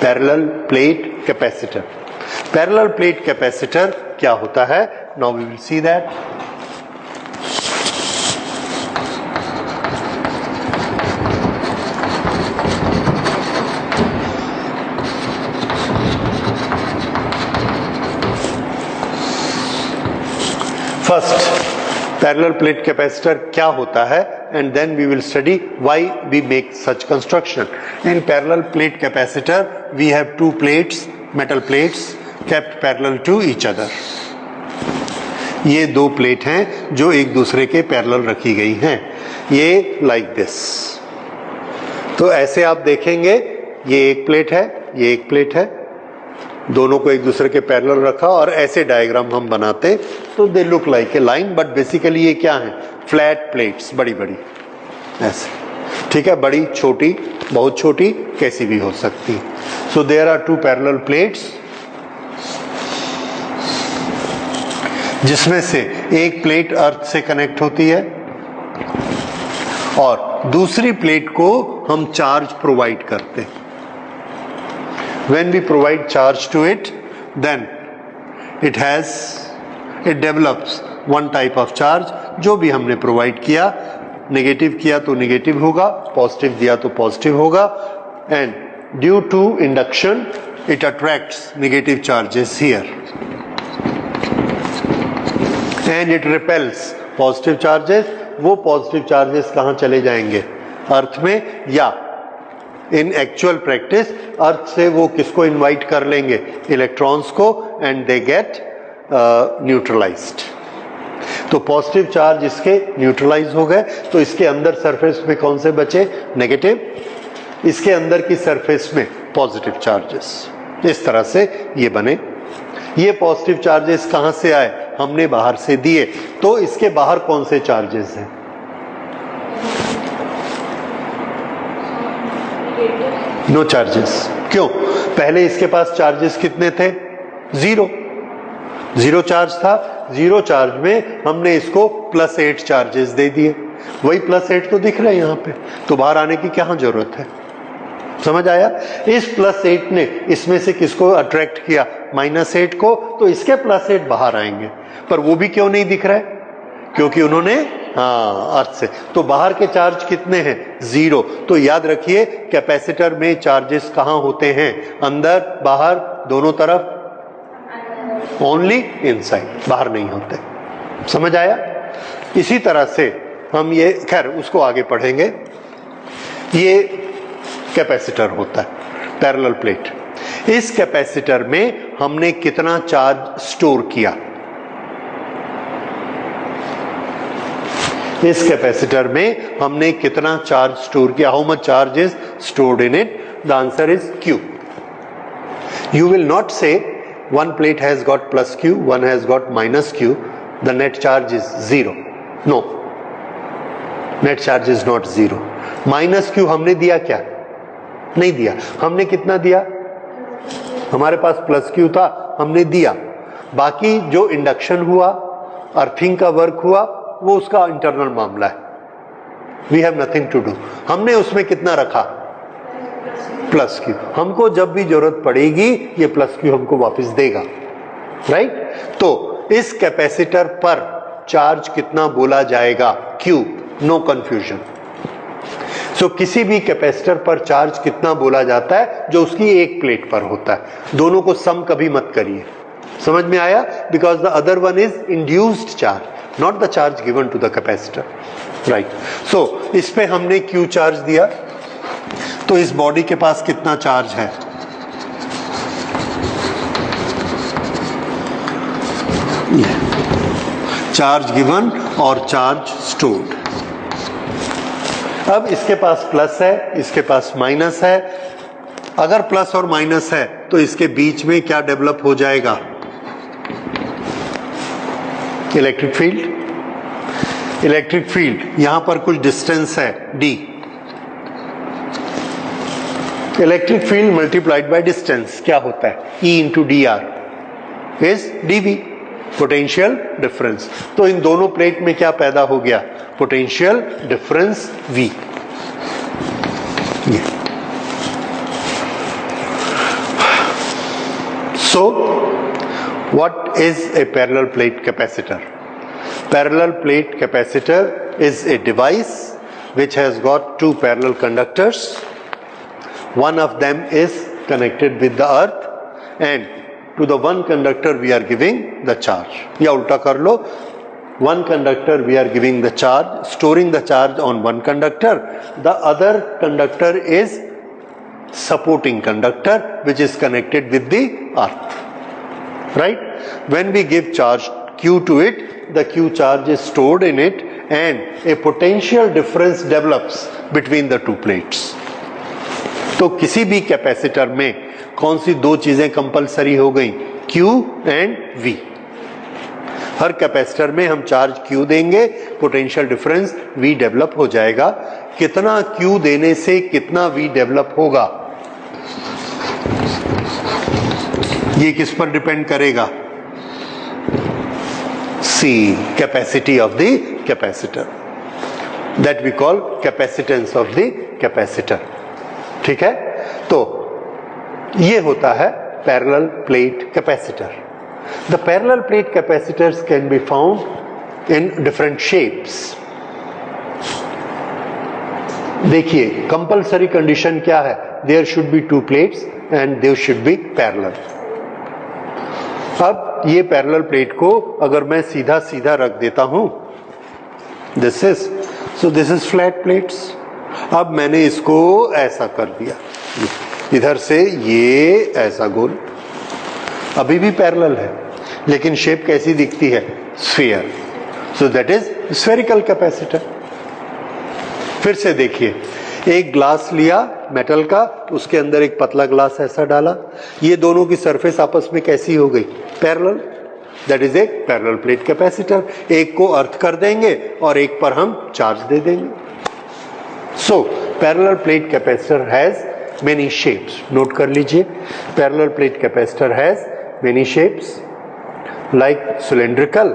Parallel plate capacitor. Parallel plate capacitor क्या होता है? Now we will see that. First, parallel plate capacitor क्या होता है, and then we will study why we make such construction. In parallel plate capacitor we have two plates, metal plates kept parallel to each other. ये दो plate हैं जो एक दूसरे के पैरेलल रखी गई हैं, ये like this। तो ऐसे आप देखेंगे, ये एक प्लेट है, ये एक प्लेट है, दोनों को एक दूसरे के पैरेलल रखा और ऐसे डायग्राम हम बनाते तो they look like a line, but basically ये क्या है? फ्लैट प्लेट्स, बड़ी बड़ी ऐसे, ठीक है, बड़ी छोटी, बहुत छोटी, कैसी भी हो सकती है। So there are two parallel plates, जिसमें से एक प्लेट अर्थ से कनेक्ट होती है और दूसरी प्लेट को हम चार्ज प्रोवाइड करते हैं। When we provide charge to it, then it develops one type of charge। जो भी हमने प्रोवाइड किया, नेगेटिव किया तो नेगेटिव होगा, पॉजिटिव दिया तो पॉजिटिव होगा, and due to induction it attracts negative charges here and it repels positive charges. वो पॉजिटिव चार्जेस कहाँ चले जाएंगे? अर्थ में, या इन एक्चुअल प्रैक्टिस अर्थ से वो किसको इनवाइट कर लेंगे? इलेक्ट्रॉन्स को, एंड दे गेट न्यूट्रलाइज्ड। तो पॉजिटिव चार्ज इसके न्यूट्रलाइज हो गए, तो इसके अंदर सरफेस में कौन से बचे? नेगेटिव। इसके अंदर की सरफेस में पॉजिटिव चार्जेस। इस तरह से ये बने। ये पॉजिटिव चार्जेस कहाँ से आए? हमने बाहर से दिए। तो इसके बाहर कौन से चार्जेस हैं? No charges. क्यों? पहले इसके पास चार्जेस कितने थे? जीरो। जीरो चार्ज था। जीरो चार्ज में हमने इसको +8 चार्जेस दे दिए। वही +8 तो दिख रहे हैं यहाँ पे, तो बाहर आने की क्या जरूरत है? समझ आया? इस +8 ने इसमें से किसको अट्रैक्ट किया? -8 को। तो इसके +8 बाहर आएंगे, पर वो भी क्यों नहीं दिख रहा है? क्योंकि उन्होंने अर्थ से। तो बाहर के चार्ज कितने हैं? जीरो। तो याद रखिए, कैपेसिटर में चार्जेस कहाँ होते हैं? अंदर, बाहर, दोनों तरफ? ओनली इनसाइड, बाहर नहीं होते। समझ आया? इसी तरह से हम ये, खैर उसको आगे पढ़ेंगे। ये कैपेसिटर होता है, पैरेलल प्लेट। इस कैपेसिटर में हमने कितना चार्ज स्टोर किया? इस कैपेसिटर में हमने कितना चार्ज स्टोर किया? How much charge is stored in it? The answer is Q। You will not say one plate has got +Q, one has got -Q, the net charge is 0. No, net charge is not 0. -Q हमने दिया क्या? नहीं दिया। हमने कितना दिया? हमारे पास +Q था, हमने दिया। बाकी जो इंडक्शन हुआ, अर्थिंग का वर्क हुआ, वो उसका इंटरनल मामला है। We have nothing to do. हमने उसमें कितना रखा? +Q। हमको जब भी जरूरत पड़ेगी ये +Q हमको वापस देगा, राइट? तो इस कैपेसिटर पर चार्ज कितना बोला जाएगा? Q। No confusion. सो किसी भी कैपेसिटर पर चार्ज कितना बोला जाता है? जो उसकी एक प्लेट पर होता है। दोनों को सम कभी मत करिए। समझ में आया? Because the other one is induced charge, not the charge given to the capacitor, right? So इस पे हमने Q चार्ज दिया, तो इस बॉडी के पास कितना चार्ज है? चार्ज गिवन और चार्ज स्टोर्ड। अब इसके पास प्लस है, इसके पास माइनस है। अगर प्लस और माइनस है तो इसके बीच में क्या डेवलप हो जाएगा? Electric field. इलेक्ट्रिक फील्ड, यहां पर कुछ डिस्टेंस है d। Electric field multiplied by distance क्या होता है? E into D R is dV, potential difference. तो इन दोनों प्लेट में क्या पैदा हो गया? Potential difference V। So what is a parallel plate capacitor? Parallel plate capacitor is a device which has got two parallel conductors. One of them is connected with the earth and to the one conductor we are giving the charge. या उल्टा कर लो, one conductor we are giving the charge, storing the charge on one conductor. The other conductor is supporting conductor which is connected with the earth. Right? When we give charge Q to it, the Q charge is stored in it and a potential difference develops between the two plates. तो किसी भी capacitor में कौन सी दो चीजें compulsory हो गई? Q and V. Her capacitor में हम चार्ज Q देंगे, पोटेंशियल डिफरेंस V डेवलप हो जाएगा. कितना Q देने से कितना V डेवलप होगा, ये किस पर डिपेंड करेगा? C, capacity of the capacitor, that we call capacitance of the capacitor. ठीक है, तो ये होता है parallel plate capacitor. The parallel plate capacitors can be found in different shapes. देखिए, कंपलसरी कंडीशन क्या है? There should be two plates and there should be parallel. अब ये पैरेलल प्लेट को अगर मैं सीधा सीधा रख देता हूं, दिस इज फ्लैट प्लेट्स. अब मैंने इसको ऐसा कर दिया, इधर से ये ऐसा गोल, अभी भी पैरेलल है लेकिन शेप कैसी दिखती है? Sphere. So that is spherical capacitor. फिर से देखिए, एक ग्लास लिया मेटल का, उसके अंदर एक पतला ग्लास ऐसा डाला, ये दोनों की सरफेस आपस में कैसी हो गई? Parallel. That is a parallel plate capacitor. एक को अर्थ कर देंगे और एक पर हम चार्ज दे देंगे. So parallel plate capacitor has many shapes. Note कर लीजिए, parallel plate capacitor has many shapes like cylindrical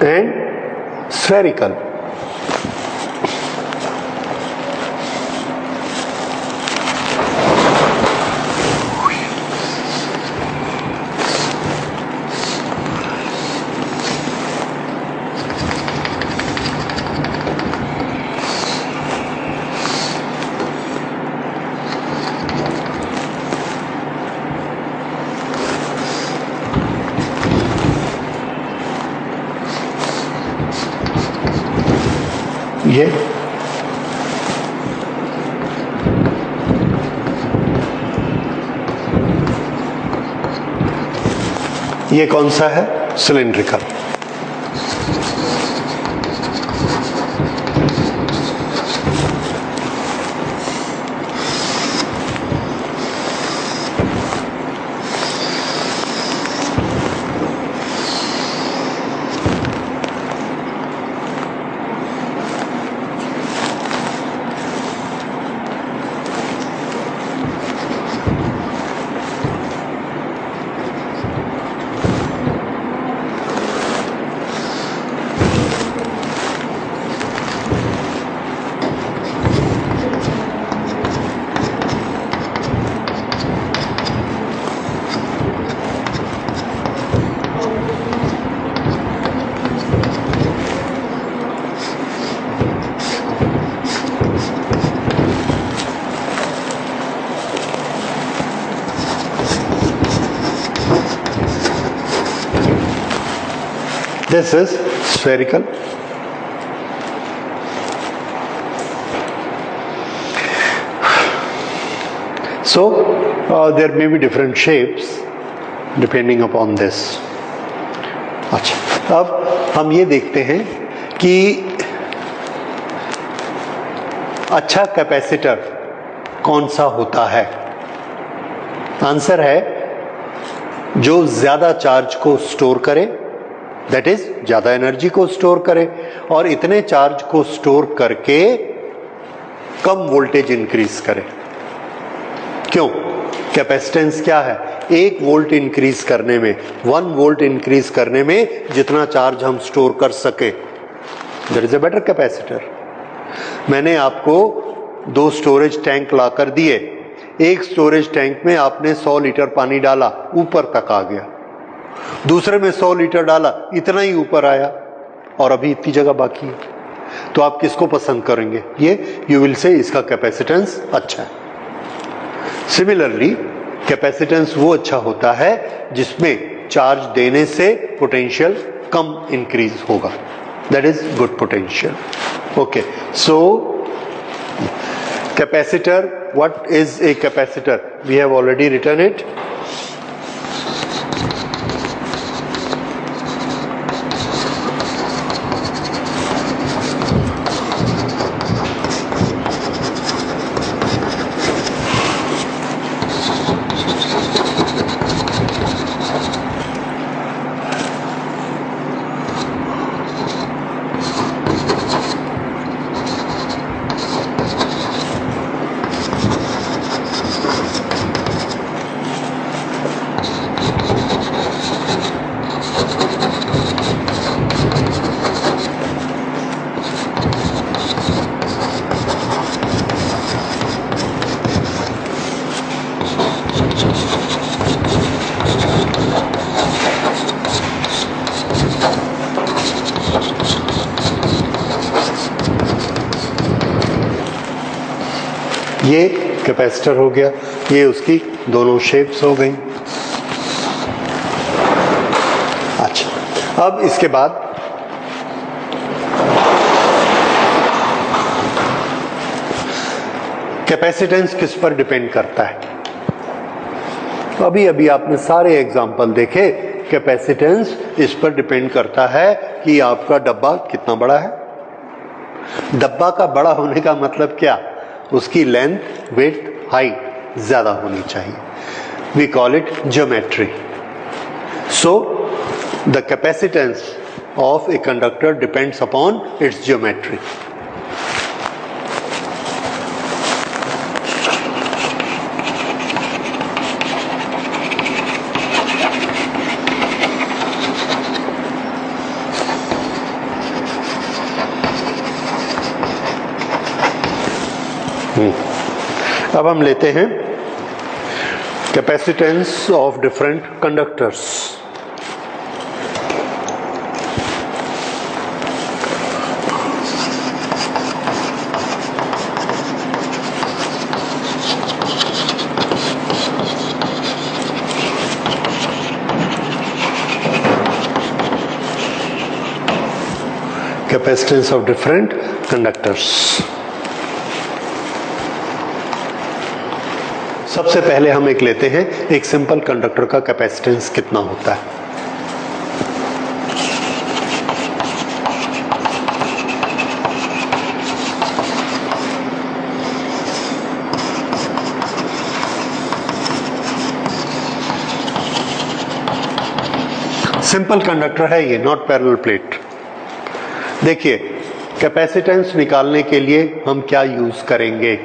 and spherical. ये कौन सा है? Cylindrical. This is spherical. So there may be different shapes depending upon this. अच्छा, अब हम ये देखते हैं कि अच्छा कैपेसिटर कौन सा होता है. आंसर है जो ज्यादा चार्ज को स्टोर करे, दैट इज ज्यादा एनर्जी को स्टोर करे, और इतने चार्ज को स्टोर करके कम वोल्टेज इंक्रीज करे. क्यों? कैपेसिटेंस क्या है? 1 वोल्ट इंक्रीज करने में, 1 वोल्ट इंक्रीज करने में जितना चार्ज हम स्टोर कर सके, that is a better capacitor. मैंने आपको 2 स्टोरेज टैंक ला कर दिए, एक स्टोरेज टैंक में आपने 100 लीटर पानी डाला, ऊपर तक आ गया, दूसरे में 100 लीटर डाला, इतना ही ऊपर आया और अभी इतनी जगह बाकी है, तो आप किसको पसंद करेंगे? ये यू विल से इसका कैपेसिटेंस अच्छा है। सिमिलरली कैपेसिटेंस वो अच्छा होता है जिसमें चार्ज देने से पोटेंशियल कम इंक्रीज होगा, that is good potential. Okay, so capacitor, what is a capacitor? We have already written it. ये कैपेसिटर हो गया, ये उसकी दोनों शेप्स हो गई। अच्छा, अब इसके बाद कैपेसिटेंस किस पर डिपेंड करता है? अभी अभी आपने सारे एग्जाम्पल देखे, कैपेसिटेंस इस पर डिपेंड करता है कि आपका डब्बा कितना बड़ा है। डब्बा का बड़ा होने का मतलब क्या? उसकी लेंथ, विड्थ, हाइट ज्यादा होनी चाहिए। We call it geometry. So the capacitance of a conductor depends upon its geometry. अब हम लेते हैं capacitance of different conductors. Capacitance of different conductors. सबसे पहले हम एक लेते हैं, एक सिंपल कंडक्टर का कैपेसिटेंस कितना होता है। सिंपल कंडक्टर है ये, नॉट पैरेलल प्लेट। देखिए, कैपेसिटेंस निकालने के लिए हम क्या यूज करेंगे?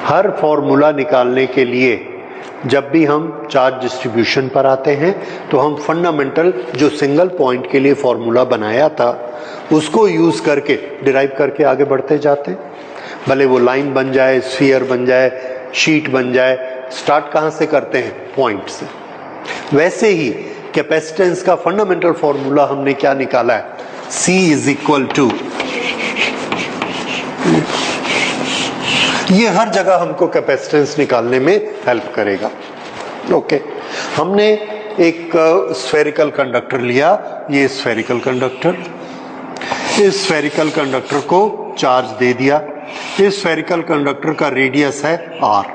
हर फॉर्मूला निकालने के लिए जब भी हम चार्ज डिस्ट्रीब्यूशन पर आते हैं तो हम फंडामेंटल जो सिंगल पॉइंट के लिए फॉर्मूला बनाया था उसको यूज करके डिराइव करके आगे बढ़ते जाते हैं। भले वो लाइन बन जाए, स्फीयर बन जाए, शीट बन जाए, स्टार्ट कहाँ से करते हैं? पॉइंट से। वैसे ही कैपेसिटेंस का फंडामेंटल फॉर्मूला हमने क्या निकाला है? C इज इक्वल टू, ये हर जगह हमको कैपेसिटेंस निकालने में हेल्प करेगा। ओके, हमने एक स्फेरिकल कंडक्टर लिया, ये स्फेरिकल कंडक्टर, इस स्फेरिकल कंडक्टर को चार्ज दे दिया। इस स्फेरिकल कंडक्टर का रेडियस है r,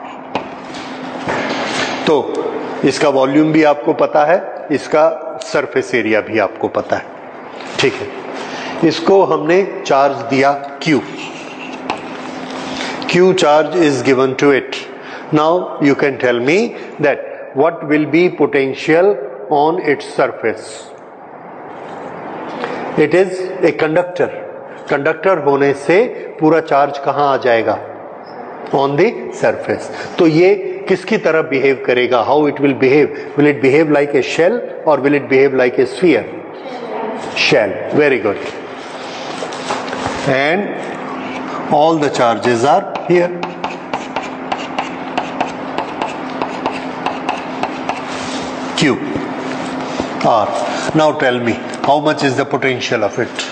तो इसका वॉल्यूम भी आपको पता है, इसका सरफेस एरिया भी आपको पता है, ठीक है। इसको हमने चार्ज दिया Q charge is given to it. Now you can tell me that what will be potential on its surface? It is a conductor. Conductor होने से पूरा चार्ज कहाँ आ जाएगा? On the surface. तो ये किसकी तरह behave करेगा? How it will behave? Will it behave like a shell or will it behave like a sphere? Shell. Very good. And all the charges are here. Q R. Now tell me how much is the potential of it.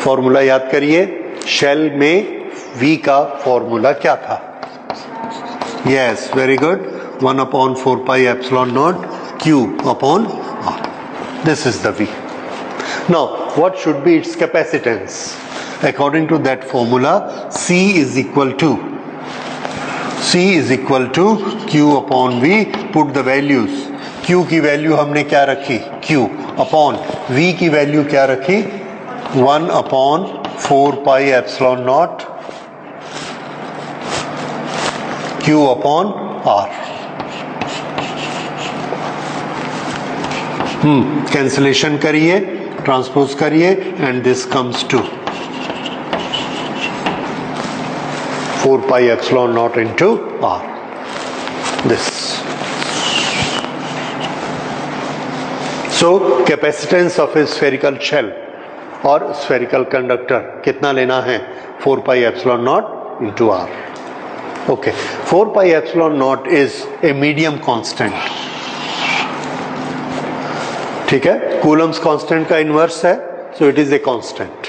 Formula याद करिए, shell में V का formula क्या था? Yes, very good. 1/4 pi epsilon naught Q upon R. This is the V. Now, what should be its capacitance? According to that formula, C is equal to Q upon V. Put the values. Q की value हमने क्या रखी? Q upon V की value क्या रखी? 1/4 pi epsilon naught Q upon R. Cancellation करिए, transpose करिए, and this comes to 4 pi epsilon naught into R. This. So capacitance of a spherical shell और spherical conductor कितना लेना है? 4 pi epsilon naught into R. Okay. 4 pi epsilon naught is a medium constant. ठीक है, Coulomb's constant का inverse है, so it is a constant.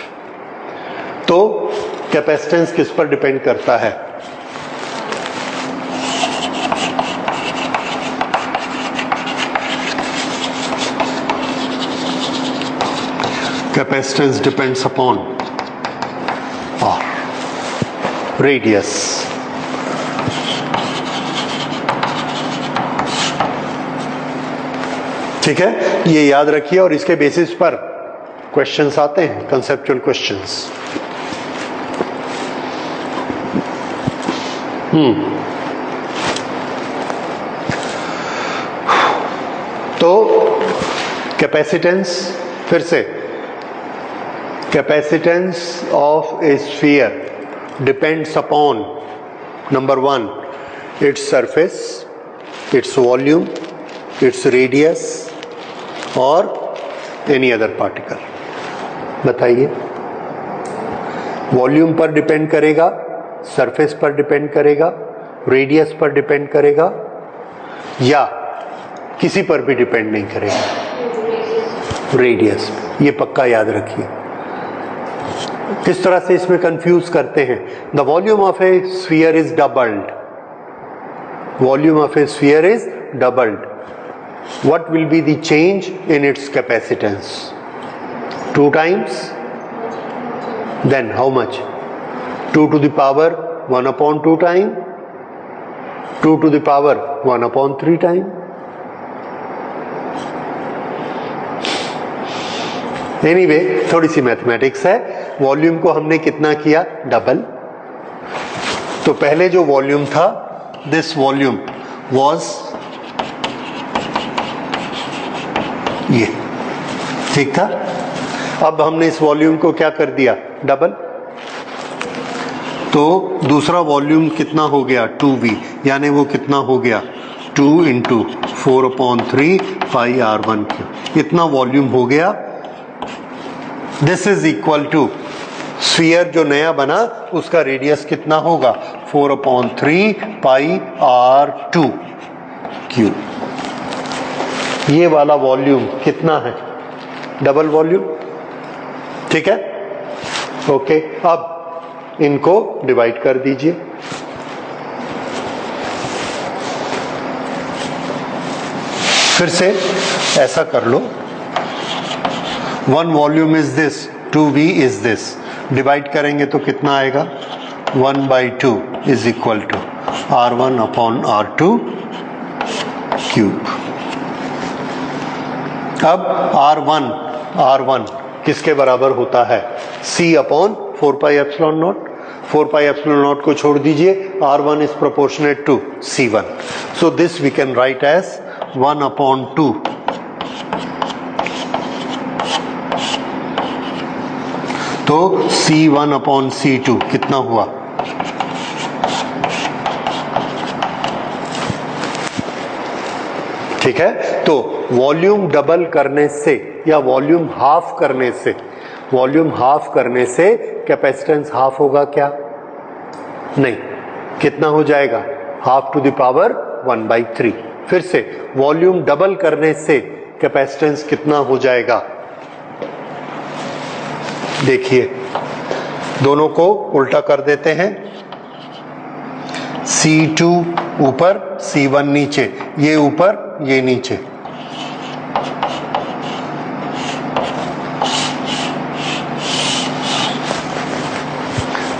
तो capacitance किस पर डिपेंड करता है? Capacitance depends upon R, radius. ठीक है, ये याद रखिए और इसके बेसिस पर क्वेश्चंस आते हैं, कंसेप्चुअल क्वेश्चंस. तो कैपेसिटेंस, फिर से, capacitance of A sphere depends upon number 1 its surface, its volume, its radius और एनी अदर पार्टिकल. बताइए, वॉल्यूम पर डिपेंड करेगा, सरफेस पर डिपेंड करेगा, रेडियस पर डिपेंड करेगा, या किसी पर भी डिपेंड नहीं करेगा? रेडियस. ये पक्का याद रखिए. किस तरह से इसमें कंफ्यूज करते हैं? The volume of A sphere is doubled. Volume of A sphere is doubled. What will be the change in its capacitance? 2 times? Then how much? 2 to the power 1/2 time? 2 to the power 1/3 time? Anyway, थोड़ी सी mathematics है. Volume को हमने कितना किया? Double. तो पहले जो volume था, दिस वॉल्यूम वॉज ये, ठीक था. अब हमने इस वॉल्यूम को क्या कर दिया? डबल. तो दूसरा वॉल्यूम कितना हो गया? 2V, यानी वो कितना हो गया? 2 × 4/3 pi R1/3. इतना वॉल्यूम हो गया. This is equal to sphere जो नया बना उसका रेडियस कितना होगा? 4/3 pi R2/3. ये वाला वॉल्यूम कितना है? Double volume. ठीक है, ओके. अब इनको डिवाइड कर दीजिए. फिर से ऐसा कर लो. 1 volume is this, 2V is this. Divide करेंगे तो कितना आएगा? 1/2 is equal to R1/R2 cube. अब R1 किसके बराबर होता है? C/4 pi epsilon naught. 4 pi epsilon naught को छोड़ दीजिए. R1 is proportionate to C1. So this we can write as 1/2. तो C1/C2 कितना हुआ? ठीक है. तो वॉल्यूम डबल करने से या वॉल्यूम हाफ करने से कैपेसिटेंस हाफ होगा क्या? नहीं. कितना हो जाएगा? ½ to the power 1/3. फिर से वॉल्यूम डबल करने से कैपेसिटेंस कितना हो जाएगा? देखिए, दोनों को उल्टा कर देते हैं। C2 ऊपर, C1 नीचे, ये ऊपर ये नीचे।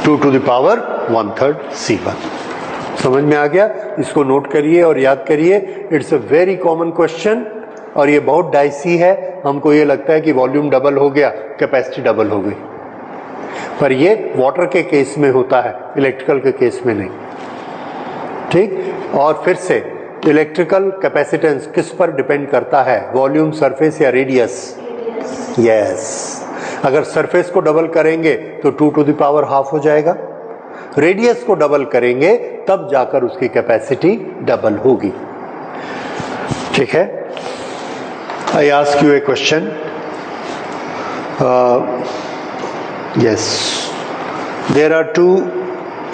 Two to the power 1/3 C1। समझ में आ गया? इसको नोट करिए और याद करिए। It's a very common question और ये बहुत डाइसी है। हमको ये लगता है कि वॉल्यूम डबल हो गया, कैपेसिटी डबल हो गई, पर ये वाटर के केस में होता है, इलेक्ट्रिकल के केस में नहीं। ठीक। और फिर से इलेक्ट्रिकल कैपेसिटेंस किस पर डिपेंड करता है? वॉल्यूम, सरफेस या रेडियस? यस। अगर सरफेस को डबल करेंगे तो 2 टू द पावर हाफ हो जाएगा। रेडियस को डबल करेंगे तब जाकर उसकी कैपेसिटी डबल होगी। ठीक है। I ask you a question. Yes, there are 2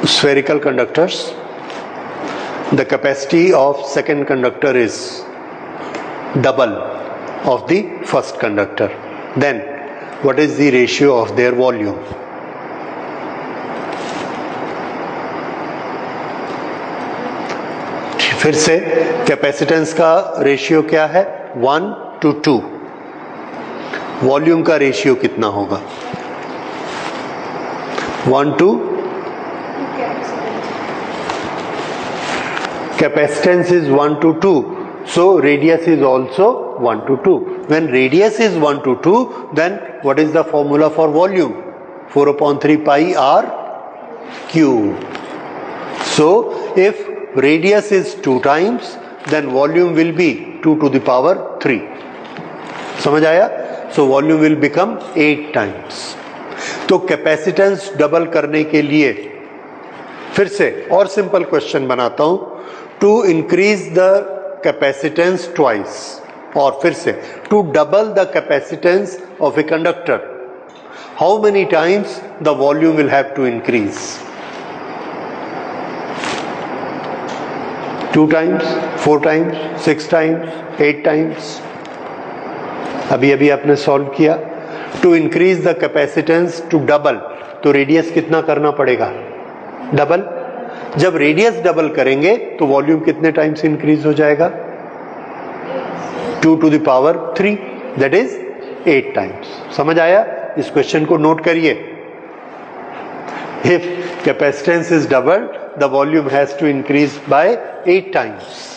spherical conductors. The capacity of second conductor is double of the first conductor. Then what is the ratio of their volume? फिर से capacitance का ratio क्या है? 1:2। Volume का ratio कितना होगा? 1 to capacitance is 1 to 2, so radius is also 1 to 2. When radius is 1 to 2, then what is the formula for volume? 4/3 pi r cube. So if radius is 2 times, then volume will be 2 to the power 3. समझ आया? So volume will become 8 times. तो capacitance double करने के लिए फिर से और simple question बनाता हूं। To increase the capacitance twice, और फिर से to double the capacitance of a conductor, how many times the volume will have to increase? 2 times, 4 times, 6 times, 8 times? अभी अभी आपने सॉल्व किया। To increase the capacitance to double, तो radius कितना करना पड़ेगा? डबल। जब रेडियस डबल करेंगे तो वॉल्यूम कितने टाइम्स इंक्रीज हो जाएगा? 2 to the power 3, that is 8 times. समझ आया? इस क्वेश्चन को नोट करिए। If capacitance is double, the volume has to increase by 8 times.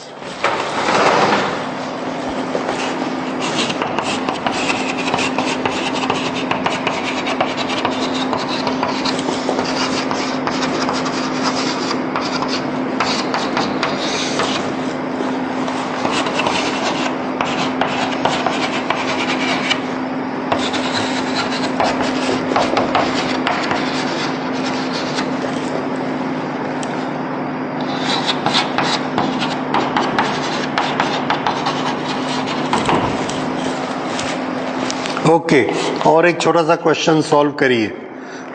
Okay, और एक छोटा सा क्वेश्चन सॉल्व करिए।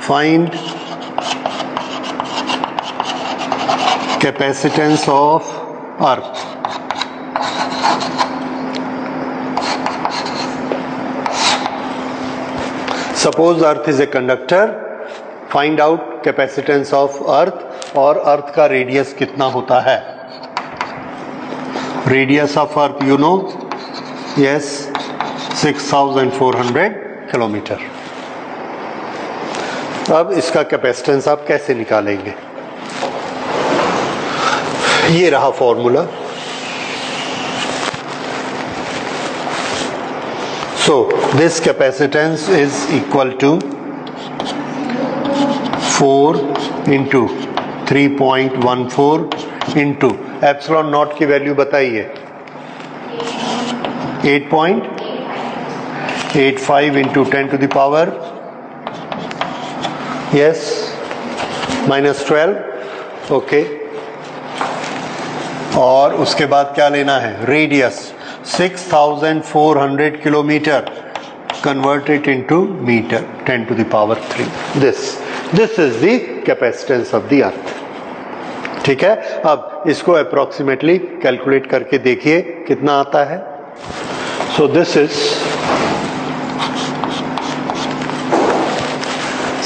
Find capacitance of earth. Suppose earth is a conductor, find out capacitance of earth, और अर्थ का radius कितना होता है? Radius of earth you know, yes, 6400 kilometre. अब इसका कैपेसिटेंस आप कैसे निकालेंगे? ये रहा formula. So this capacitance is equal to 4 into 3.14 into epsilon naught की वैल्यू बताइए। 8.85 into 10 to the power, yes, -12। Okay, और उसके बाद क्या लेना है? Radius 6400 kilometre, converted into metre, 10 to the power 3। This is the capacitance of the earth. ठीक है, अब इसको अप्रोक्सीमेटली कैलकुलेट करके देखिए कितना आता है. So this is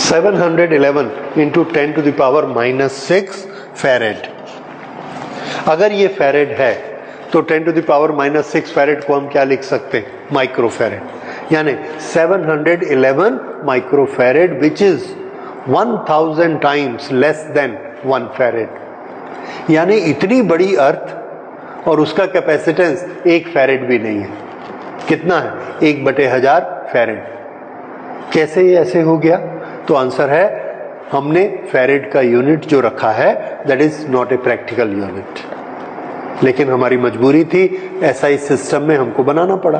711 into 10 to the power -6 farad. अगर ये फैरेड है तो 10 टू द पावर -6 फैरेड को हम क्या लिख सकते हैं? Micro farad. यानी 711 micro farad which is 1000 times less than 1 farad. यानी इतनी बड़ी अर्थ और उसका कैपेसिटेंस 1 फैरेड भी नहीं है. कितना है? 1/1000 फैरेड. कैसे ये ऐसे हो गया? तो आंसर है हमने फैरेड का यूनिट जो रखा है that is not a practical unit, लेकिन हमारी मजबूरी थी, SI सिस्टम में हमको बनाना पड़ा.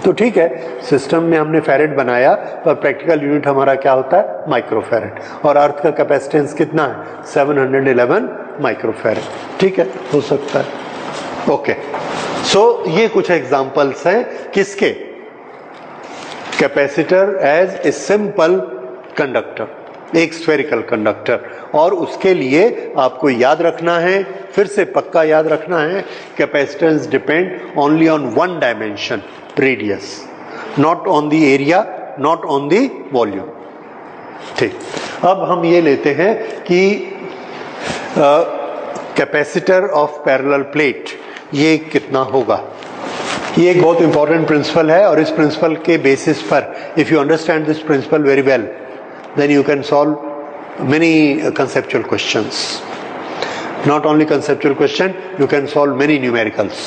तो ठीक है, सिस्टम में हमने फैरेड बनाया पर प्रैक्टिकल यूनिट हमारा क्या होता है? Micro farad. और अर्थ का कैपेसिटेंस कितना है? 711 माइक्रो फैरेड. ठीक है, हो सकता है. ओके, सो ये कुछ एग्जांपल्स हैं किसके? Capacitor as a simple conductor, एक स्फेरिकल कंडक्टर. और उसके लिए आपको याद रखना है, फिर से पक्का याद रखना है, capacitance depend only on one dimension, radius, not on the area, not on the volume. ठीक, अब हम ये लेते हैं कि कैपेसिटर ऑफ पैरेलल प्लेट ये कितना होगा. ये एक बहुत इंपॉर्टेंट प्रिंसिपल है और इस प्रिंसिपल के बेसिस पर if you understand this principle very well then you can solve many conceptual questions. Not only conceptual question, you can solve many numericals.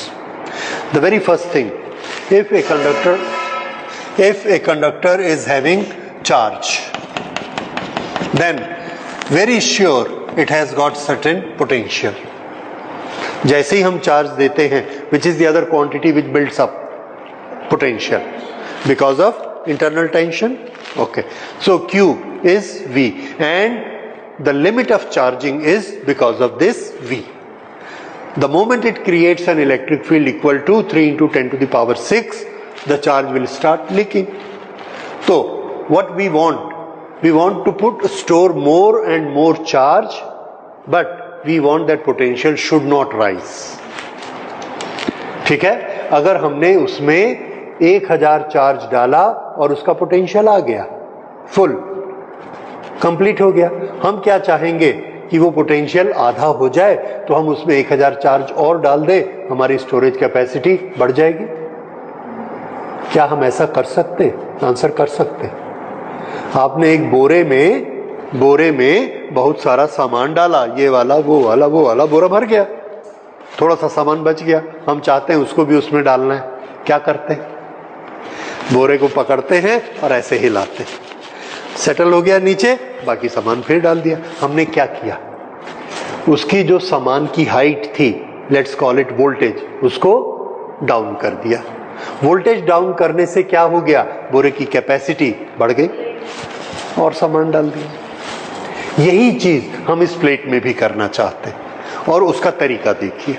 The very first thing, if a conductor is having charge, then very sure it has got certain potential. जैसे ही हम charge देते हैं, which is the other quantity which builds up potential because of internal tension. Okay, so Q is V and the limit of charging is because of this V. The moment it creates an electric field equal to 3 into 10 to the power 6, the charge will start leaking. So what we want to store more and more charge, but we want that potential should not rise. ठीक है, अगर हमने उसमें 1000 charge डाला और उसका potential आ गया, full complete हो गया, हम क्या चाहेंगे कि वो पोटेंशियल आधा हो जाए, तो हम उसमें 1000 चार्ज और डाल दें, हमारी स्टोरेज कैपेसिटी बढ़ जाएगी. क्या हम ऐसा कर सकते हैं? आंसर कर सकते हैं. आपने एक बोरे में बहुत सारा सामान डाला, ये वाला वो वाला, बोरा भर गया, थोड़ा सा सामान बच गया, हम चाहते हैं उसको भी उसमें डालना है. क्या करते हैं? बोरे को पकड़ते हैं और ऐसे हिलाते हैं, सेटल हो गया नीचे, बाकी सामान फिर डाल दिया. हमने क्या किया? उसकी जो सामान की हाइट थी, लेट्स कॉल इट वोल्टेज, उसको डाउन कर दिया. वोल्टेज डाउन करने से क्या हो गया? बोरे की कैपेसिटी बढ़ गई और सामान डाल दिया. यही चीज हम इस प्लेट में भी करना चाहते हैं और उसका तरीका देखिए.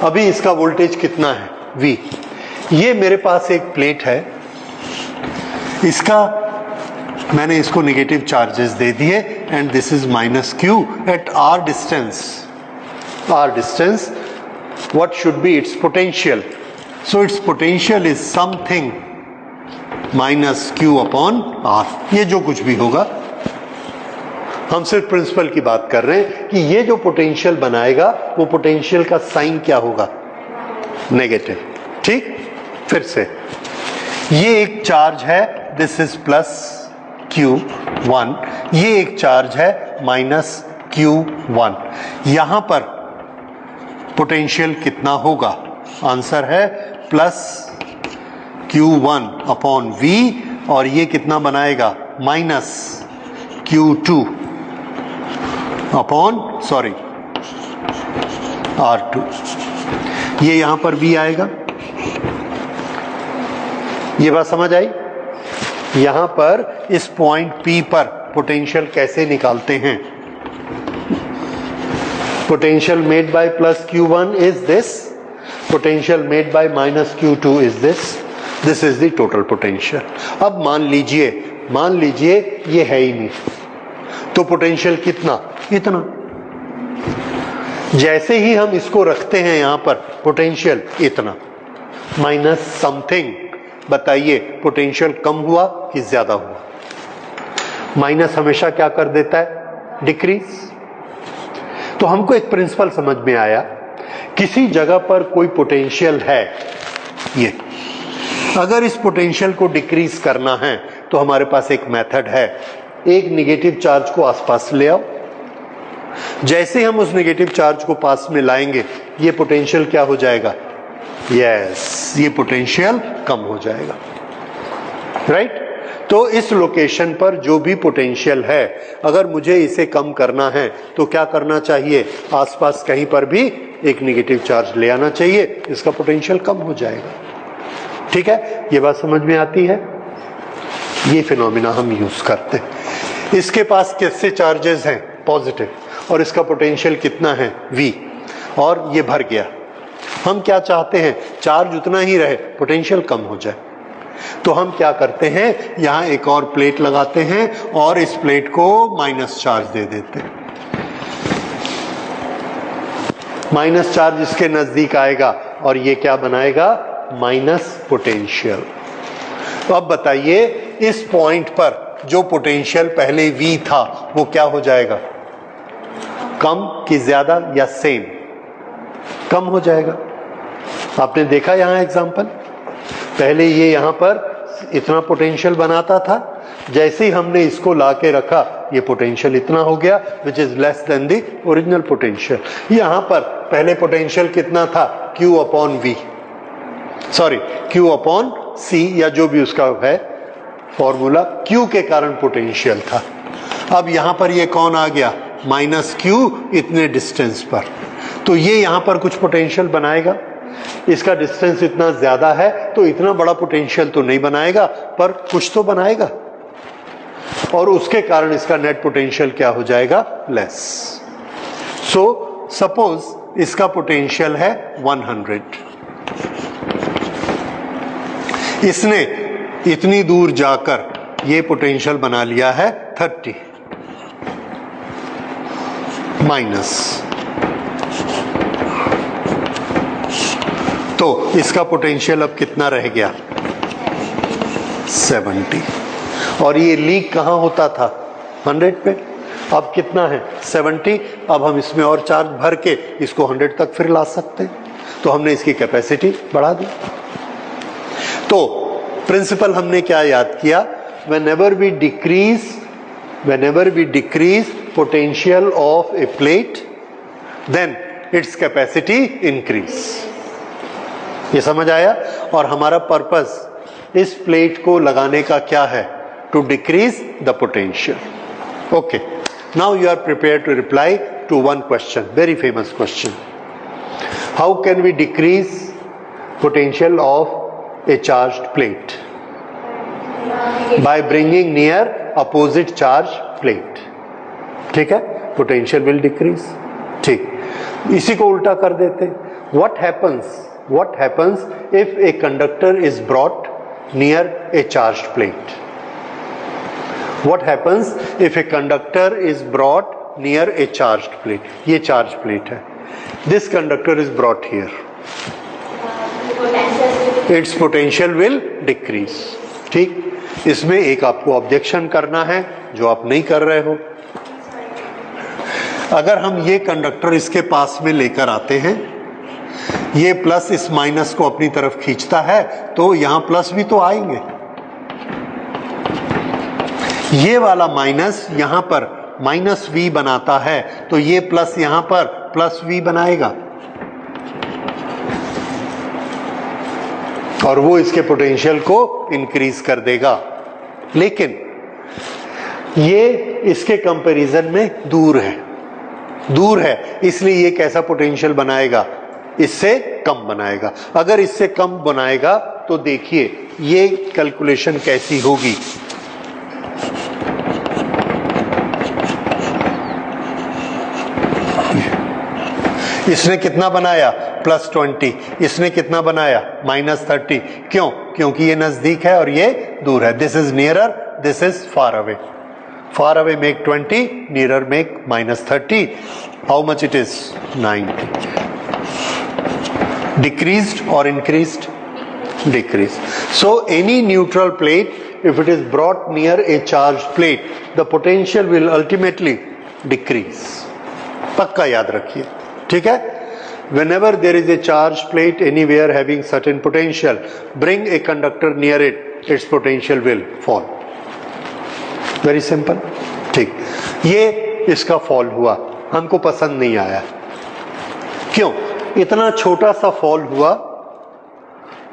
अभी इसका वोल्टेज कितना है? V. ये मेरे पास एक प्लेट है, इसका मैंने इसको नेगेटिव चार्जेस दे दिए and this is -Q at r distance. What should be its potential? So its potential is something -Q upon r. ये जो कुछ भी होगा, हम सिर्फ प्रिंसिपल की बात कर रहे हैं कि ये जो पोटेंशियल बनाएगा वो पोटेंशियल का साइन क्या होगा? नेगेटिव. ठीक, फिर से ये एक चार्ज है, दिस इज +Q1, ये एक चार्ज है -Q1. यहां पर पोटेंशियल कितना होगा? आंसर है +Q1 अपॉन V, और ये कितना बनाएगा? -Q2 upon R2. ये यहां पर भी आएगा. ये बात समझ आई? यहां पर इस पॉइंट P पर पोटेंशियल कैसे निकालते हैं? Potential made by +Q1 is this, potential made by -Q2 is this. This is the total potential. अब मान लीजिए ये है ही नहीं, तो पोटेंशियल कितना? इतना. जैसे ही हम इसको रखते हैं यहां पर पोटेंशियल इतना माइनस समथिंग, बताइए पोटेंशियल कम हुआ कि ज्यादा हुआ? माइनस हमेशा क्या कर देता है? डिक्रीज। तो हमको एक प्रिंसिपल समझ में आया, किसी जगह पर कोई पोटेंशियल है, ये अगर इस पोटेंशियल को डिक्रीज करना है तो हमारे पास एक मेथड है, एक निगेटिव चार्ज को आसपास ले आओ। जैसे हम उस नेगेटिव चार्ज को पास में लाएंगे ये पोटेंशियल क्या हो जाएगा? यस, ये पोटेंशियल कम हो जाएगा, राइट? तो इस लोकेशन पर जो भी पोटेंशियल है, अगर मुझे इसे कम करना है तो क्या करना चाहिए? आसपास कहीं पर भी एक नेगेटिव चार्ज ले आना चाहिए, इसका पोटेंशियल कम हो जाएगा। ठीक है, ये बात समझ में आती है? ये फिनोमिना हम यूज करते हैं। इसके पास कैसे चार्जेस हैं? पॉजिटिव, और इसका पोटेंशियल कितना है? V, और ये भर गया। हम क्या चाहते हैं? चार्ज उतना ही रहे, पोटेंशियल कम हो जाए। तो हम क्या करते हैं, यहां एक और प्लेट लगाते हैं और इस प्लेट को माइनस चार्ज दे देते हैं। माइनस चार्ज इसके नजदीक आएगा और ये क्या बनाएगा? Minus potential. तो अब बताइए इस पॉइंट पर जो पोटेंशियल पहले V था वो क्या हो जाएगा? कम कि ज्यादा या सेम? कम हो जाएगा। आपने देखा यहां एग्जांपल, पहले ये यहां पर इतना पोटेंशियल बनाता था, जैसे ही हमने इसको लाके रखा ये पोटेंशियल इतना हो गया, which is less than the original potential. यहां पर पहले पोटेंशियल कितना था? Q upon V, sorry Q upon C, या जो भी उसका है फॉर्मूला, Q के कारण पोटेंशियल था। अब यहां पर ये कौन आ गया? माइनस Q इतने डिस्टेंस पर। तो ये यहां पर कुछ पोटेंशियल बनाएगा, इसका डिस्टेंस इतना ज्यादा है तो इतना बड़ा पोटेंशियल तो नहीं बनाएगा, पर कुछ तो बनाएगा, और उसके कारण इसका नेट पोटेंशियल क्या हो जाएगा? लेस। सो सपोज इसका पोटेंशियल है 100, इसने इतनी दूर जाकर ये पोटेंशियल बना लिया है 30 माइनस, तो इसका पोटेंशियल अब कितना रह गया? 70। और ये लीक कहां होता था? 100 पे। अब कितना है? 70। अब हम इसमें और चार्ज भर के इसको 100 तक फिर ला सकते हैं, तो हमने इसकी कैपेसिटी बढ़ा दी। तो प्रिंसिपल हमने क्या याद किया? whenever we decrease potential of a plate, then its capacity increase। ये समझ आया? और हमारा पर्पस इस प्लेट को लगाने का क्या है? To decrease the potential. Okay, now you are prepare to reply to one question, very famous question. How can we decrease potential of a charged plate? By bringing near opposite charge plate. ठीक है, potential will decrease. ठीक, इसी को उल्टा कर देते। what happens if a conductor is brought near a charged plate? What happens if a conductor is brought near a charged plate? ये charged plate है, this conductor is brought here, its potential will decrease। ठीक, इसमें एक आपको objection करना है जो आप नहीं कर रहे हो। अगर हम ये कंडक्टर इसके पास में लेकर आते हैं, ये प्लस इस माइनस को अपनी तरफ खींचता है, तो यहां प्लस भी तो आएंगे। ये वाला माइनस यहां पर माइनस V बनाता है, तो ये प्लस यहां पर प्लस V बनाएगा, और वो इसके पोटेंशियल को इंक्रीज कर देगा। लेकिन ये इसके कंपैरिजन में दूर है, इसलिए ये कैसा पोटेंशियल बनाएगा? इससे कम बनाएगा। अगर इससे कम बनाएगा तो देखिए ये कैलकुलेशन कैसी होगी। इसने कितना बनाया? +20। इसने कितना बनाया? -30। क्यों? क्योंकि ये नजदीक है और ये दूर है। This is nearer, this is far away. Far away make 20, nearer make minus 30. How much it is? 90. Decreased or increased? Decreased. So any neutral plate, if it is brought near a charged plate, the potential will ultimately decrease. पक्का याद रखिए, ठीक है? Whenever there is a charged plate anywhere having certain potential, bring a conductor near it, its potential will fall. Very simple. ठीक, ये इसका fall हुआ, हमको पसंद नहीं आया. क्यों? इतना छोटा सा फॉल हुआ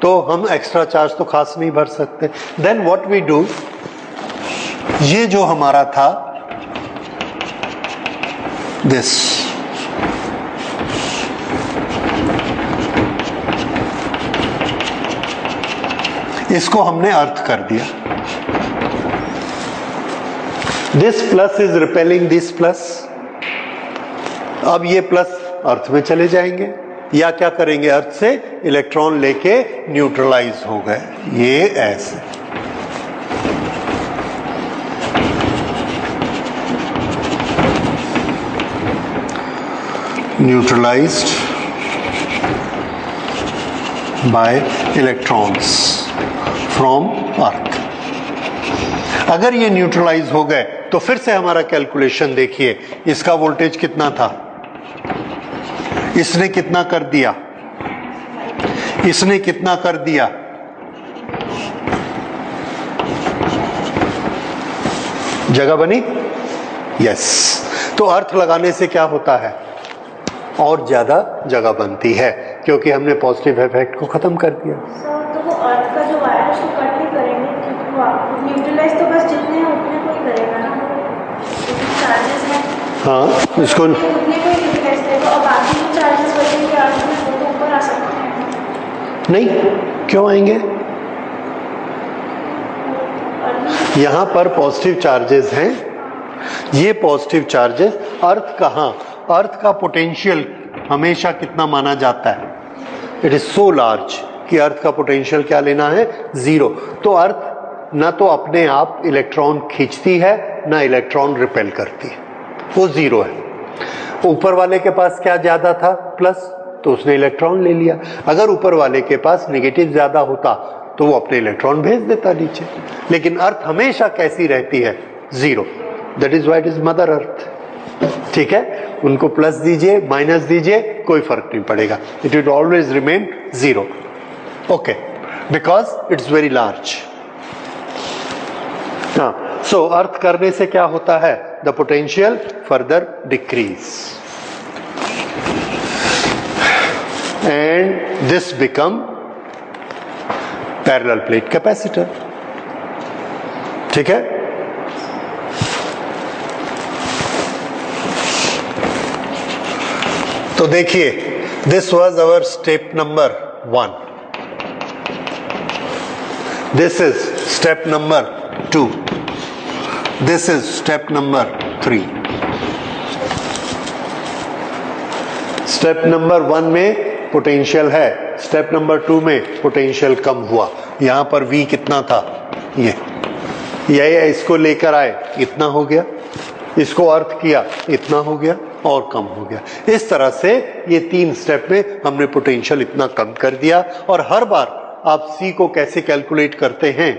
तो हम एक्स्ट्रा चार्ज तो खास नहीं भर सकते. देन व्हाट वी डू, ये जो हमारा था दिस, इसको हमने अर्थ कर दिया. This plus is repelling this plus. अब ये प्लस अर्थ में चले जाएंगे, या क्या करेंगे, अर्थ से इलेक्ट्रॉन लेके न्यूट्रलाइज हो गए. ये ऐसे न्यूट्रलाइज्ड बाय इलेक्ट्रॉन्स फ्रॉम अर्थ. अगर ये न्यूट्रलाइज हो गए तो फिर से हमारा कैलकुलेशन देखिए, इसका वोल्टेज कितना था, इसने कितना कर दिया, इसने कितना कर दिया, जगह बनी. यस, तो अर्थ लगाने से क्या होता है, और ज्यादा जगह बनती है, क्योंकि हमने पॉजिटिव इफेक्ट को खत्म कर दिया. तो वो अर्थ का जो वायर उसको कट नहीं करेंगे, क्योंकि वो न्यूट्रलाइज तो बस जितने हैं उतने को ही करेगा ना, चार्जेस हैं. हाँ, इसको उतने को ही न्यूट्रलाइज करेगा, और बाकी जो चार्जेस बचेंगे अर्थ में वो तो ऊपर आ सकते हैं. नहीं, क्यों आएंगे? यहां पर पॉजिटिव चार्जेस हैं, ये पॉजिटिव चार्जेस. अर्थ कहां, अर्थ का पोटेंशियल हमेशा कितना माना जाता है, इट इज सो लार्ज कि अर्थ का पोटेंशियल क्या लेना है, 0. तो अर्थ ना तो अपने आप इलेक्ट्रॉन खींचती है, ना इलेक्ट्रॉन रिपेल करती है, वो 0 है. ऊपर वाले के पास क्या ज्यादा था, प्लस, तो उसने इलेक्ट्रॉन ले लिया. अगर ऊपर वाले के पास नेगेटिव ज्यादा होता तो वो अपने इलेक्ट्रॉन भेज देता नीचे. लेकिन अर्थ हमेशा कैसी रहती है, 0. That is why it is mother earth. ठीक है, उनको प्लस दीजिए माइनस दीजिए कोई फर्क नहीं पड़ेगा, it will always remain 0. Okay, because it's very large. हाँ, सो अर्थ करने से क्या होता है, the potential further decrease and this become parallel plate capacitor. ठीक है, तो देखिए, this was our step number 1, this is step number 2, this is step number 3. Step number 1 में पोटेंशियल है, स्टेप नंबर 2 में पोटेंशियल कम हुआ. यहां पर V कितना था, ये इसको लेकर आए, इतना हो गया, इसको अर्थ किया, इतना हो गया, और कम हो गया. इस तरह से ये 3 स्टेप में हमने पोटेंशियल इतना कम कर दिया. और हर बार आप C को कैसे कैलकुलेट करते हैं,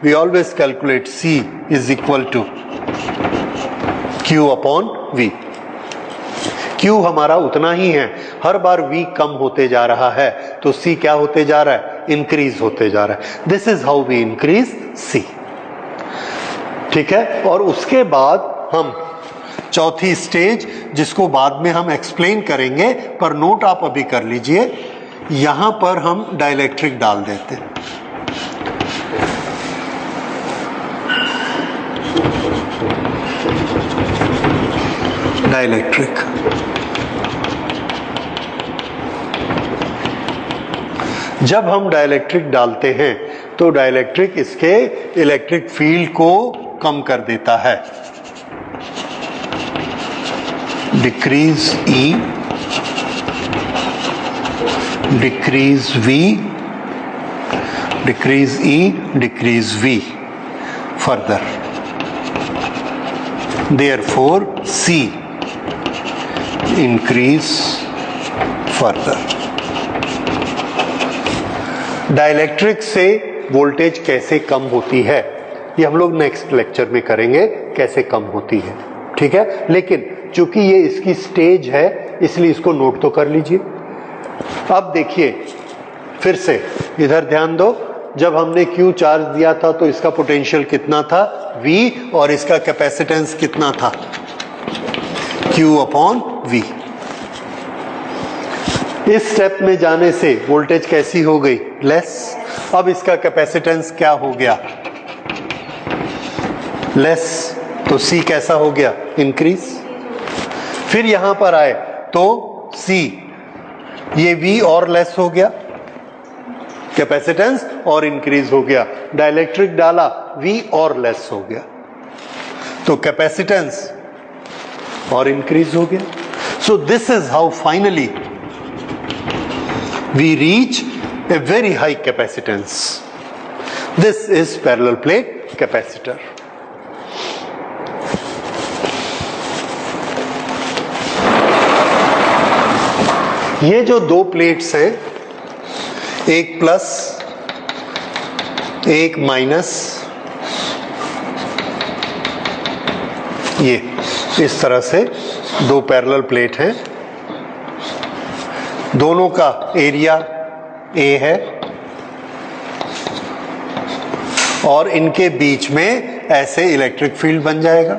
we always calculate C is equal to Q upon V. Q हमारा उतना ही है, हर बार V कम होते जा रहा है तो C क्या होते जा रहा है, इंक्रीज होते जा रहा है. This is how we increase C. ठीक है, और उसके बाद हम चौथी स्टेज, जिसको बाद में हम एक्सप्लेन करेंगे, पर नोट आप अभी कर लीजिए, यहां पर हम डाइलेक्ट्रिक डाल देते हैं. डाइलेक्ट्रिक, जब हम डाइलेक्ट्रिक डालते हैं तो डाइलेक्ट्रिक इसके इलेक्ट्रिक फील्ड को कम कर देता है. Decrease E, decrease V, decrease E, decrease V further. therefore C increase further. Dielectric से वोल्टेज कैसे कम होती है ये हम लोग नेक्स्ट लेक्चर में करेंगे, कैसे कम होती है, ठीक है। लेकिन चूंकि ये इसकी स्टेज है इसलिए इसको नोट तो कर लीजिए। अब देखिए फिर से इधर ध्यान दो, जब हमने Q चार्ज दिया था तो इसका पोटेंशियल कितना था V और इसका कैपेसिटेंस कितना था Q अपॉन V। इस स्टेप में जाने से वोल्टेज कैसी हो गई, लेस। अब इसका कैपेसिटेंस क्या हो गया, लेस, तो C कैसा हो गया, इंक्रीज। फिर यहां पर आए तो C, ये V और लेस हो गया, कैपेसिटेंस और इंक्रीज हो गया। डाइलेक्ट्रिक डाला, V और लेस हो गया, तो कैपेसिटेंस और इंक्रीज हो गया। सो this is how finally we reach a very high capacitance. This is parallel plate capacitor. ये जो दो प्लेट्स हैं, एक प्लस एक माइनस, ये इस तरह से दो पैरेलल प्लेट हैं, दोनों का एरिया A है और इनके बीच में ऐसे इलेक्ट्रिक फील्ड बन जाएगा।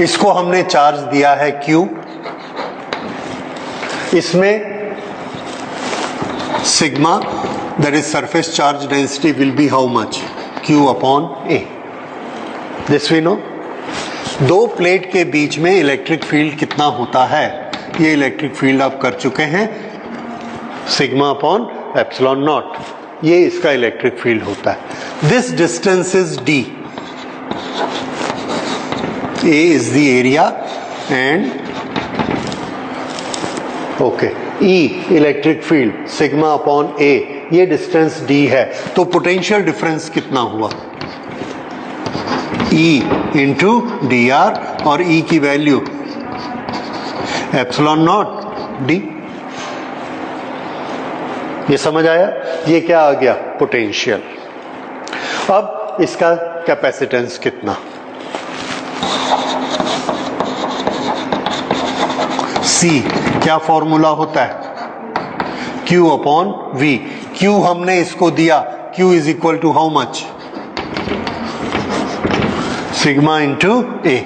इसको हमने चार्ज दिया है Q, इसमें sigma that is surface charge density will be how much, Q upon A, this we know. दो प्लेट के बीच में इलेक्ट्रिक फील्ड कितना होता है, ये इलेक्ट्रिक फील्ड आप कर चुके हैं, सिग्मा अपॉन एप्सिलॉन नॉट, ये इसका इलेक्ट्रिक फील्ड होता है। This distance is D, A is the area and okay E electric field, sigma upon A, ये डिस्टेंस D है। तो पोटेंशियल डिफरेंस कितना हुआ, E इंटू dr, और E की वैल्यू एप्सिलॉन नॉट D। ये समझ आया, ये क्या आ गया, पोटेंशियल। अब इसका कैपेसिटेंस कितना, C क्या फॉर्मूला होता है, Q अपॉन V। Q हमने इसको दिया, Q is equal to how much, sigma into A।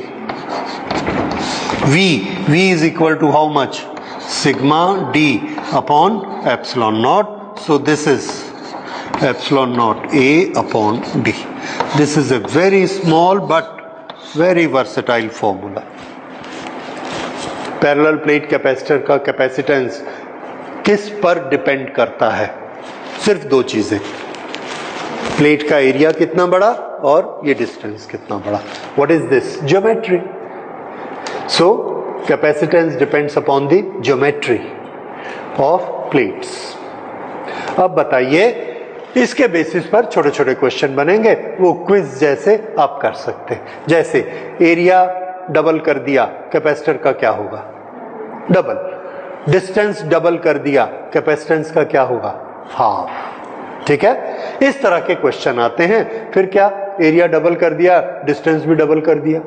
V is equal to how much, sigma D upon epsilon naught. So this is epsilon naught A upon D. This is a very small but very versatile formula. Parallel plate capacitor का capacitance किस पर depend करता है, सिर्फ दो चीजें, plate का area कितना बड़ा और ये डिस्टेंस कितना बड़ा। What is this, geometry. So capacitance depends upon the geometry of plates. अब बताइए, इसके बेसिस पर छोटे छोटे क्वेश्चन बनेंगे, वो क्विज जैसे आप कर सकते हैं। जैसे एरिया डबल कर दिया, कैपेसिटर का क्या होगा, डबल। डिस्टेंस डबल कर दिया, कैपेसिटेंस का क्या होगा, हाफ। ठीक है, इस तरह के क्वेश्चन आते हैं। फिर क्या, एरिया डबल कर दिया, डिस्टेंस भी डबल कर दिया,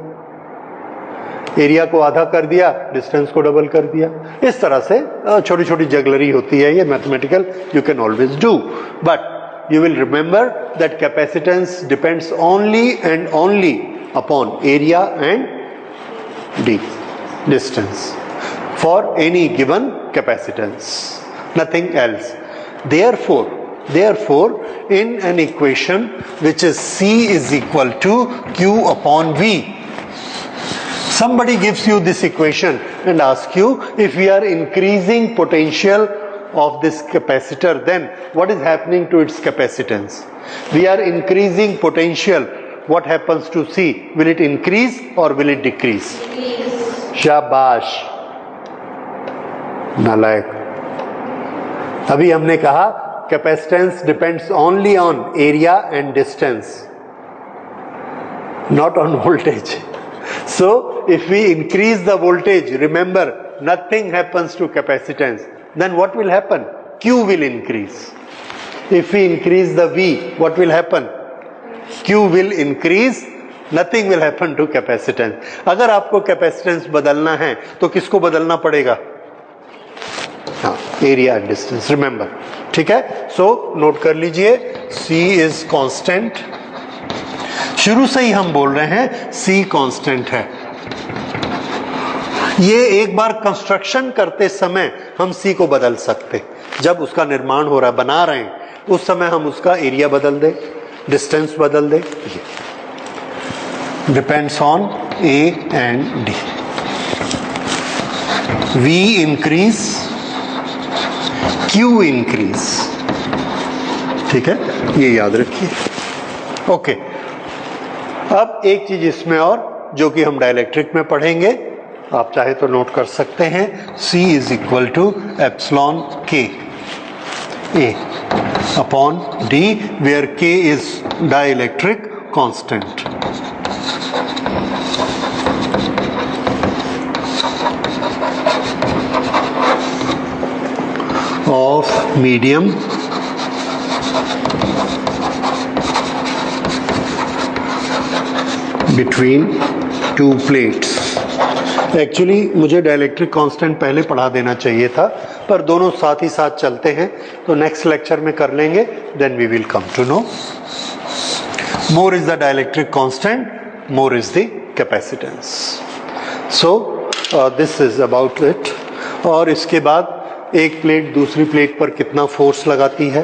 एरिया को आधा कर दिया, डिस्टेंस को डबल कर दिया। इस तरह से छोटी छोटी जगलरी होती है, ये mathematical you can always do, but you will remember that capacitance depends only and only upon area and D, distance, for any given capacitance, nothing else. Therefore, in an equation which is C is equal to Q upon V, somebody gives you this equation and asks you, if we are increasing potential of this capacitor, then what is happening to its capacitance? We are increasing potential, what happens to C? Will it increase or will it decrease? शाबाश नालायक। अभी हमने कहा capacitance depends only on area and distance, not on voltage. So if we increase the voltage, remember nothing happens to capacitance. Then what will happen? Q will increase. If we increase the V, what will happen? Q will increase. Nothing will happen to capacitance. अगर आपको capacitance बदलना है तो किसको बदलना पड़ेगा? हाँ, area and distance, remember. ठीक है, सो नोट कर लीजिए, C इज कांस्टेंट. शुरू से ही हम बोल रहे हैं C कांस्टेंट है. ये एक बार कंस्ट्रक्शन करते समय हम C को बदल सकते. जब उसका निर्माण हो रहा है, बना रहे हैं, उस समय हम उसका एरिया बदल दें, डिस्टेंस बदल दें. Depends on A and D. V increase, Q increase. ठीक है, ये याद रखिए. ओके, अब एक चीज इसमें और जो कि हम डाइलेक्ट्रिक में पढ़ेंगे, आप चाहे तो नोट कर सकते हैं. C is equal to epsilon K A upon D, where K is dielectric constant. of medium between two plates. Actually मुझे डाइलेक्ट्रिक कांस्टेंट पहले पढ़ा देना चाहिए था, पर दोनों साथ ही साथ चलते हैं, तो नेक्स्ट लेक्चर में कर लेंगे. Then we will come to know. More is the dielectric constant, more is the capacitance. So this is about it. और इसके बाद एक प्लेट दूसरी प्लेट पर कितना फोर्स लगाती है,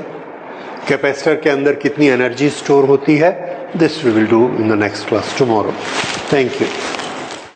कैपेसिटर के अंदर कितनी एनर्जी स्टोर होती है, this we will do in the next class tomorrow. Thank you.